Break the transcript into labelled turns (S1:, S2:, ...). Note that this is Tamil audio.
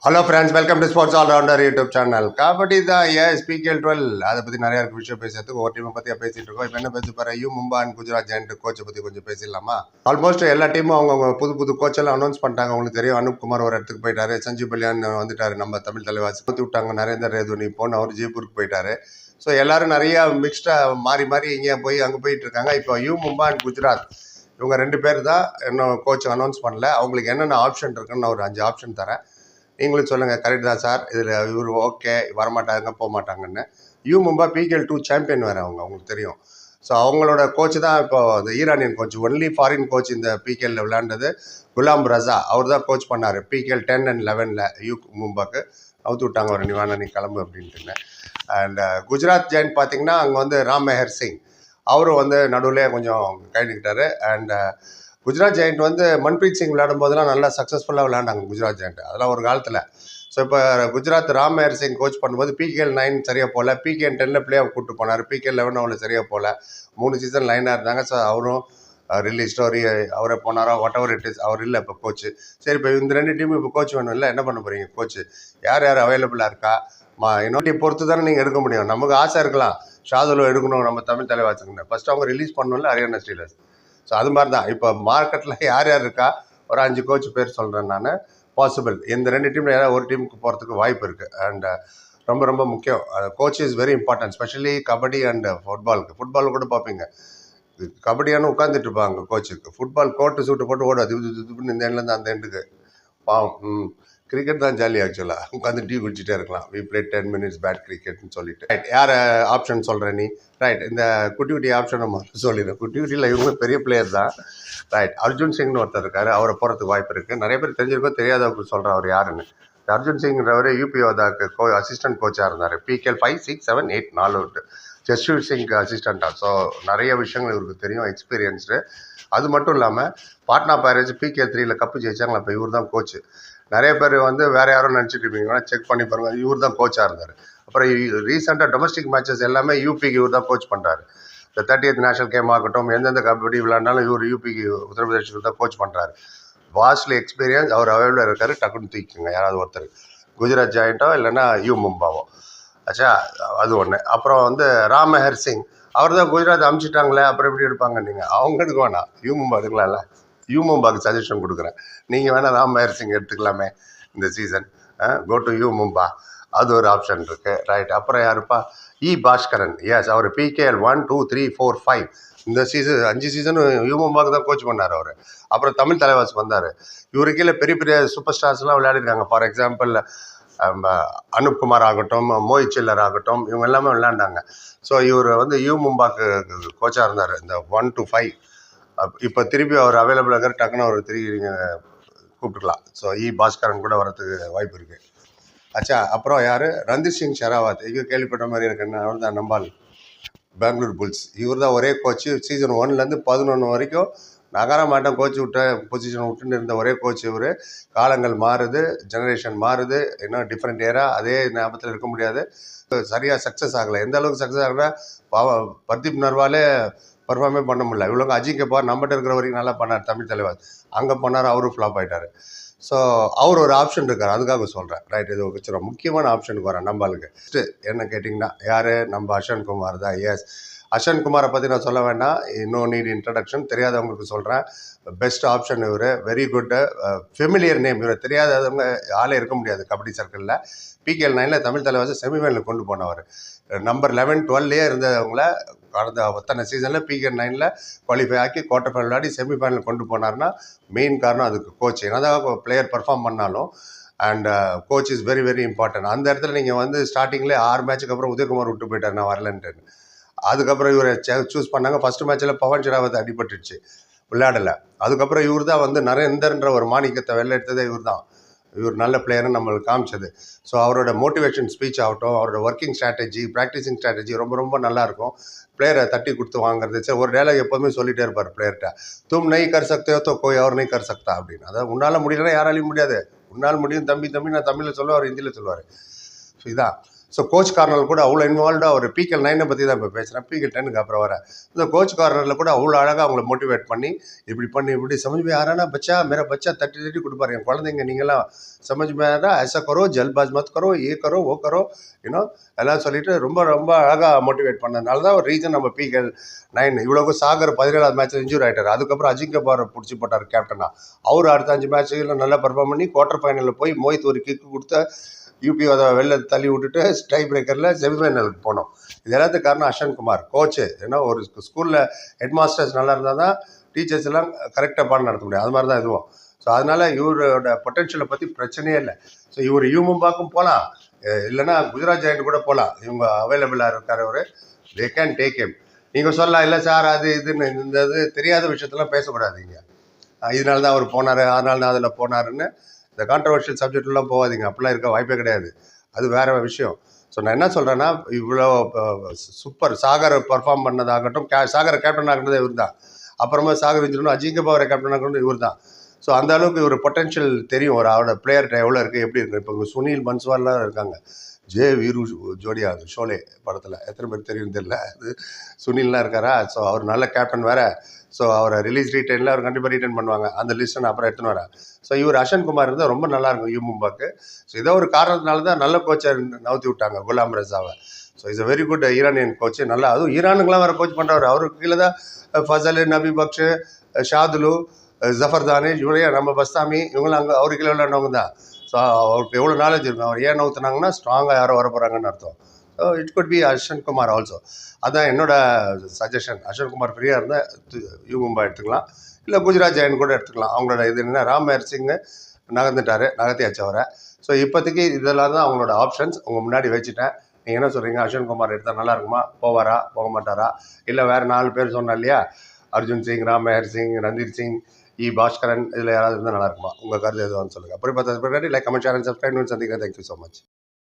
S1: Hello friends, welcome to sports allrounder YouTube channel. Kabaddi தான் எஸ் பிகேஎல் 12 அதை பற்றி நிறைய விஷயம் பேசுறதுக்கு ஒரு டீமை பற்றியா பேசிட்டு இருக்கோம். இப்போ என்ன பேச போகிற மும்பா அண்ட் குஜராத் ஜெயண்ட் கோச்சை பற்றி கொஞ்சம் பேசிடலாமா? ஆல்மோஸ்ட் எல்லா டீமும் அவங்க புது புது கோச்செல்லாம் அனௌன்ஸ் பண்ணிட்டாங்க. உங்களுக்கு தெரியும், அனுப்குமார் ஒரு இடத்துக்கு போயிட்டாரு, சஞ்சீவ் பல்யான் வந்துட்டாரு, நம்ம தமிழ் தலைவாசி ஊற்றி விட்டாங்க. நரேந்தர் ரேதுனி போன்னு அவர் ஜெய்ப்பூருக்கு போயிட்டாரு. ஸோ எல்லாரும் நிறைய மிக்ஸ்டாக மாறி மாறி இங்கே போய் அங்கே போயிட்டு இருக்காங்க. இப்போ மும்பா அண்ட் குஜராத் இவங்க 2 பேர் தான் இன்னும் கோச் அனௌன்ஸ் பண்ணல. அவங்களுக்கு என்னென்ன ஆப்ஷன் இருக்குன்னு நான் ஒரு 5 ஆப்ஷன் தரேன். நீங்களும் சொல்லுங்கள், கரெக்ட் தான் சார், இதில் இவர் ஓகே வரமாட்டாங்க போக மாட்டாங்கன்னு. மும்பா பிகேஎல் 2 சாம்பியன் வேறு அவங்களுக்கு தெரியும். ஸோ அவங்களோட கோச் தான் இப்போ இந்த Iranian coach, only foreign coach இந்த பிகேஎல்ல விளையாண்டது குலாம் ரஸா. அவர் தான் கோச் பண்ணார் பிகேஎல் 10 and 11 மும்பாக்கு. அவுத்து விட்டாங்க ஒரு நீ கிளம்பு அப்படின்ட்டுன்னு. அண்ட் குஜராத் ஜெயின் பார்த்தீங்கன்னா அங்கே ராம் மெஹர் சிங் அவரும் நடுவில் கொஞ்சம் கைவிட்டார். அண்ட் குஜராத் ஜெயண்ட் மன்பிரீத் சிங் விளையாடும் போதெல்லாம் நல்லா சக்ஸஸ்ஃபுல்லாக விளையாண்டாங்க குஜராத் ஜெயண்ட், அதெல்லாம் ஒரு காலத்தில். ஸோ இப்போ குஜராத் ராம் மெஹர் சிங் கோச் பண்ணும்போது பிகேஎல் 9 சரியாக போகல, பிகேஎல் 10 பிளே ஆஃப் கூப்பிட்டு போனார், பிகேஎல் 11 அவ்வளோ சரியாக போகல. 3 சீசன் லைனாக இருந்தாங்க. ஸோ அவரும் ரிலீஸ் ஸ்டோரி அவரை போனாரோ வாட் எவர் இட் இஸ், அவர் இல்லை இப்போ கோச்சு. சரி, இப்போ இந்த 2 டீமும் இப்போ கோச் வேணும் இல்லை, என்ன பண்ண போகிறீங்க? கோச்சு யார் அவைலபிளாக இருக்கா? இன்னொரு பொறுத்து தானே நீங்கள் எடுக்க முடியும். நமக்கு ஆசை இருக்கலாம், ஷாதுலோ எடுக்கணும் நம்ம தமிழ் தலைவாச்சுக்கணும், ஃபஸ்ட்டு அவங்க ரிலீஸ் பண்ணணும்ல ஹரியானா ஸ்டீலர்ஸ். ஸோ அது மாதிரி தான் இப்போ மார்க்கெட்டில் யார் இருக்கா, ஒரு 5 கோச் பேர் சொல்கிறேன் நான். பாசிபிள் இந்த 2 டீமில் யாராவது ஒரு டீமுக்கு போகிறதுக்கு வாய்ப்பு இருக்குது. அண்ட் ரொம்ப ரொம்ப முக்கியம், coach is very important, specially kabaddi and football கூட பார்ப்பீங்க. கபடியானு உட்காந்துட்டு இருப்பாங்க கோச்சுக்கு. ஃபுட்பால் கோட்டு சூட்டு போட்டு ஓடாது, இந்த எண்ட்லேருந்து அந்த எண்டுக்கு பாவம். கிரிக்கெட் தான் ஜாலி ஆக்சுவலாக, உட்காந்து டீ குடிச்சிட்டே இருக்கலாம். வி பிளே 10 minutes பேட் கிரிக்கெட்னு சொல்லிட்டு. ரைட், யார் ஆப்ஷன் சொல்கிறேன் நீ? ரைட், இந்த குட்டி குட்டி ஆப்ஷன் நம்ம சொல்லிடுறேன். குட்டி குட்டியில் இவங்க பெரிய பிளேயர் தான். ரைட், அர்ஜுன் சிங்னு ஒருத்தர் இருக்காரு, அவரை போகிறதுக்கு வாய்ப்பு இருக்குது. நிறைய பேர் தெரிஞ்சிருக்கோம், தெரியாதவருக்கு சொல்கிறேன் அவர் யாருன்னு. அர்ஜுன் சிங்ன்றவர் யூபிஓதாக்கு அசிஸ்டன்ட் கோச்சாக இருந்தார். பிகேஎல் 5, 6, 7, 8 4 ஜஸ்வீர் சிங் அசிஸ்டண்ட்டாக. ஸோ நிறைய விஷயங்கள் இவருக்கு தெரியும், எக்ஸ்பீரியன்ஸ்டு. அது மட்டும் இல்லாமல் பாட்னா பைரேட்ஸ் பிகேஎல் 3 கப்பு ஜெயிச்சாங்களா, இப்போ இவர் தான் கோச்சு. நிறைய பேர் வேறு யாரும் நினச்சிட்டு இருப்பீங்கன்னா செக் பண்ணி பாருங்கள், இவர் தான் கோச்சாக இருந்தார். அப்புறம் ரீசெண்டாக டொமஸ்டிக் மேட்சஸ் எல்லாமே யூபிக்கு இவர் தான் கோச் பண்ணுறாரு. இந்த 30th நேஷனல் கேம் ஆகட்டும், எந்தெந்த கபடி விளையாண்டாலும் இவர் யூபிக்கு உத்தரப்பிரதேசத்துக்கு தான் கோச் பண்ணுறாரு. வாஸ்ட்லி எக்ஸ்பீரியன்ஸ், அவர் அவைலபிளாக இருக்கார். டக்குன்னு தூக்கிக்குங்க யாராவது ஒருத்தர், குஜராத் ஜாயிண்ட்டோ இல்லைன்னா மும்பாவோ. ஆச்சா, அது ஒன்று. அப்புறம் ராம் மெஹர் சிங், அவர் தான் குஜராத் அமுச்சிட்டாங்களே, அப்புறம் எப்படி எடுப்பாங்க நீங்கள்? அவங்க எடுக்க வேணாம், மும்பா எடுக்கலாம்ல. மும்பாக்கு சஜஷன் கொடுக்குறேன், நீங்கள் வேணால் ராம் மெஹர் சிங் எடுத்துக்கலாமே இந்த சீசன். கோ டு மும்பா, அது ஒரு ஆப்ஷன் இருக்குது. ரைட், அப்புறம் யாருப்பா? பாஸ்கரன். எஸ், அவர் பிகேஎல் 1, 2, 3, 4, 5 இந்த சீசன் 5 சீசனும் மும்பாக்கு தான் கோச் பண்ணார் அவர். அப்புறம் தமிழ் தலைவாஸ் வந்தார். இவரு கீழே பெரிய பெரிய சூப்பர் ஸ்டார்ஸ்லாம் விளையாடிருக்காங்க. ஃபார் எக்ஸாம்பிள் அனுப்குமார் ஆகட்டும், மோஹித் சில்லர் ஆகட்டும், இவங்க எல்லாமே விளையாண்டாங்க. ஸோ இவர் மும்பாக்கு கோச்சாக இருந்தார் இந்த 1 to 5. இப்போ திருப்பி அவர் அவைலபிளாக இருக்கிற, டக்குன்னு அவர் திருப்பி நீங்கள் கூப்பிட்டுக்கலாம். ஸோ பாஸ்கரன் கூட வரதுக்கு வாய்ப்பு இருக்குது. ஆச்சா, அப்புறம் யார்? ரந்தீர் சிங் ஷெராவத், இங்கே கேள்விப்பட்ட மாதிரி இருக்கு. என்ன, அவர் தான் நம்பால் பெங்களூர் புல்ஸ். இவர் தான் ஒரே கோச்சு, சீசன் 1லேருந்து 11 வரைக்கும் நகர மாட்டேன், கோச் விட்ட பொசிஷன் விட்டுன்னு இருந்த ஒரே கோச் இவர். காலங்கள் மாறுது, ஜெனரேஷன் மாறுது, இன்னும் டிஃப்ரெண்ட் ஏரா, அதே ஞாபகத்தில் இருக்க முடியாது. சரியாக சக்ஸஸ் ஆகலை. எந்த அளவுக்கு சக்ஸஸ் ஆகலை, பர்தீப் நர்வாலே பர்ஃபார்மே பண்ண முடியல. இவ்வளோங்க அஜிங்கே பார் நம்மகிட்ட இருக்கிற வரைக்கும் நல்லா பண்ணார் தமிழ் தலைவர். அங்கே பண்ணார், அவரும் ஃப்ளாப் ஆகிட்டார். ஸோ அவர் ஒரு ஆப்ஷன் இருக்கார், அதுக்காக சொல்கிறேன். ரைட், இது ஒரு முக்கியமான ஆப்ஷனுக்கு வரேன் நம்மளுக்கு. ஃபஸ்ட்டு என்ன கேட்டிங்கன்னா, யார்? நம்ம அஸ்வன் குமார் தான். எஸ், அஸ்வன் குமாரை பற்றி நான் சொல்ல வேண்டாம், நோ நீட் இன்ட்ரடக்ஷன். தெரியாதவங்களுக்கு சொல்கிறேன், பெஸ்ட் ஆப்ஷன் இவர். Very good familiar name. இவர் தெரியாதவங்க ஆளே இருக்க முடியாது கபடி சர்க்கிளில். பிகேஎல் 9 தமிழ் தலைவாசி செமிஃபைனலில் கொண்டு போனவர். நம்பர் 11, 12 இருந்தவங்கள கடந்த ஒத்தனை சீசனில் பிகேஎல் 9 குவாலிஃபை ஆக்கி குவார்டர் ஃபைனல் விளையாடி செமிஃபைனல் கொண்டு போனார்னா மெயின் காரணம் அதுக்கு கோச். என்னதான் பிளேயர் பர்ஃபார்ம் பண்ணாலும் and coach is very very important. அந்த இடத்துல நீங்கள் ஸ்டார்டிங்லேயே 6 மேட்சுக்கு அப்புறம் உதயகுமார் விட்டு போயிட்டார், நான் வரலன்ட்டு. அதுக்கப்புறம் இவரை சூஸ் பண்ணாங்க. ஃபஸ்ட்டு மேட்ச்சில் பவன் ஷெராவத் அடிபட்டுருச்சு, விளையாடலை. அதுக்கப்புறம் இவர் தான் நரேந்தர்ன்ற ஒரு மாணிக்கத்தை வெளில எடுத்ததே இவர் தான். இவர் நல்ல பிளேயர்னு நம்மளுக்கு காமிச்சது. ஸோ அவரோட மோட்டிவேஷன் ஸ்பீச் ஆகட்டும், அவரோட ஒர்க்கிங் ஸ்ட்ராட்டஜி, ப்ராக்டிஸிங் ஸ்ட்ராட்டஜி ரொம்ப ரொம்ப நல்லாயிருக்கும். பிளேயரை தட்டி கொடுத்து வாங்குறது. சரி, ஒரு டேலாக் எப்போதுமே சொல்லிகிட்டே இருப்பார் பிளேயர்கிட்ட, தும் நை கர் சக்தே ஹோ தோ கோய் அவர் நை கர் சக்தா அப்படின்னு. அதாவது உன்னால் முடியலன்னா யாராலையும் முடியாது, உன்னால் முடியும் தம்பி தம்பி, நான் தமிழில் சொல்லுவார், ஹிந்தியில் சொல்லுவார். ஸோ இதான். ஸோ கோச் கார்னரில் கூட அவ்வளோ இன்வால்வ்டாக ஒரு PKL 9 பற்றி தான் இப்போ பேசுகிறேன், PKL 10க்கு அப்புறம் வர இந்த கோச் கார்னரில் கூட அவ்வளோ அழகாக அவங்கள மோட்டிவேட் பண்ணி இப்படி பண்ணி இப்படி சமஜ் में आ रहा ना बच्चा मेरा बच्चा தட்டி தட்டி கொடுப்பாரு, என் குழந்தைங்க நீங்களாம் சமஜ் में आ रहा ऐसा करो जल्दबाज मत करो ये करो वो करो யூனோ எல்லாம் சொல்லிட்டு ரொம்ப ரொம்ப அழகாக மோட்டிவேட் பண்ணதுனால தான் ஒரு ரீசன் நம்ம PKL 9 இவ்வளோக்கும் சாகர் 17வது மேட்ச்சில் இன்ஜூர் ஆகிட்டார். அதுக்கப்புறம் அஜிங்க பவாரை பிடிச்சி போட்டார் கேப்டனா. அவர் அடுத்த 5 மேட்ச்சுகளில் நல்லா பர்ஃபார்ம் பண்ணி குவார்டர் ஃபைனலில் போய் மோஹித் ஒரு கிக்கு கொடுத்த யூபி அதை வெளில தள்ளி விட்டுட்டு ஸ்ட்ரை பிரேக்கரில் செமிஃபைனலுக்கு போனோம். இது எல்லாத்துக்கு காரணம் அஸ்வன் குமார் கோச்சு. ஏன்னா ஒரு ஸ்கூலில் ஹெட் மாஸ்டர்ஸ் நல்லா இருந்தால் தான் டீச்சர்ஸ் எல்லாம் கரெக்டாக பாடம் நடத்த முடியும். அது மாதிரி தான் இதுவும். ஸோ அதனால் இவரோட பொட்டென்ஷியலை பற்றி பிரச்சனையே இல்லை. ஸோ இவர் மும்பாக்கும் போகலாம், இல்லைன்னா குஜராத் ஜெயண்ட் கூட போகலாம். இவங்க அவைலபிளாக இருக்கார், தே கேன் டேக் ஹிம். நீங்கள் சொல்லலாம் இல்லை சார் அது இதுன்னு இந்த இது தெரியாத விஷயத்தெல்லாம் பேசக்கூடாதீங்க. இதனால தான் அவர் போனார், அதனால தான் அதில் போனாருன்னு இந்த கான்ட்ரவர்ஷியல் சப்ஜெக்ட்லாம் போகாதீங்க. அப்படிலாம் இருக்க வாய்ப்பே கிடையாது. அது வேறு விஷயம். ஸோ நான் என்ன சொல்கிறேன்னா, இவ்வளோ சூப்பர் சாகர் பர்ஃபார்ம் பண்ணதாகட்டும், சாகரை கேப்டன் ஆகினதே இவர் தான். அப்புறமா சாகர் இன்ஜினும் அஜிங்க பவாரை கேப்டன் ஆகணும் இவர் தான். ஸோ அந்த அளவுக்கு இவர் பொட்டென்ஷியல் தெரியும், ஒரு அவரோட பிளேயர்கிட்ட எவ்வளோ இருக்குது எப்படி இருக்குது. இப்போ சுனில் பன்ஸ்வால்லாம் இருக்காங்க, ஜே வீரு ஜோடியா ஷோலே படத்தில் எத்தனை பேர் தெரியும் தெரியல, அது சுனில்லாம் இருக்காரா. ஸோ அவர் நல்ல கேப்டன் வேறு. ஸோ அவரை ரிலீஸ் ரீட்டைனில் அவர் கண்டிப்பாக ரீட்டைன் பண்ணுவாங்க. அந்த லிஸ்ட்டை நான் அப்புறம் எடுத்துன்னு வரேன். ஸோ இவர் அஸ்வன் குமார் இருந்தால் ரொம்ப நல்லாயிருக்கும் மும்பாக்கு. ஸோ ஏதோ ஒரு காரணத்தினால தான் நல்ல கோச்சை நவுத்தி விட்டாங்க குலாம் ரஸாவை. So is a very good Iranian coach. நல்லா அதுவும் ஈரானுக்குலாம் வேறு கோச் பண்ணுறவர். அவருக்கு கீழே தான் ஃபசல், நபி பக்ஷ், ஷாதுலு, ஜஃபர் தானிஷ், இவரையா நம்ம பஸ்தாமி இவங்களாம் அங்கே அவருக்கு கீழே விளையாண்டவங்க தான். ஸோ அவருக்கு எவ்வளோ நாலேஜ் இருக்கும். அவர் ஏன் நவுத்துனாங்கன்னா ஸ்ட்ராங்காக யாரோ வர போகிறாங்கன்னு அர்த்தம். So it could be Ashwin Kumar also. அதான் என்னோட சஜஷன். அஸ்வன் குமார் ஃப்ரீயாக இருந்தால் மும்பை எடுத்துக்கலாம், இல்லை குஜராத் ஜெயண்ட் கூட எடுத்துக்கலாம். அவங்களோட இது என்ன ராம்மேர் சிங் நகர்த்தியாச்சு அவரை. ஸோ இப்போதைக்கு இதெல்லாம் தான் அவங்களோட ஆப்ஷன்ஸ் உங்கள் முன்னாடி வச்சுட்டேன். நீங்கள் என்ன சொல்கிறீங்க? அஸ்வன் குமார் எடுத்தால் நல்லா இருக்குமா? போவாரா போக மாட்டாரா? இல்லை வேறு 4 பேர் சொன்னா இல்லையா, அர்ஜுன் சிங், ராம்மேர் சிங், ரந்தீர் சிங், பாஸ்கரன், இதில் யாராவது இருந்தால் நல்லா இருக்குமா? உங்கள் கருத்து எதுவான்னு சொல்லுங்கள். அப்படி பார்த்தா like, comment, share and subscribe. சந்திக்கிறேன். Thank you so much.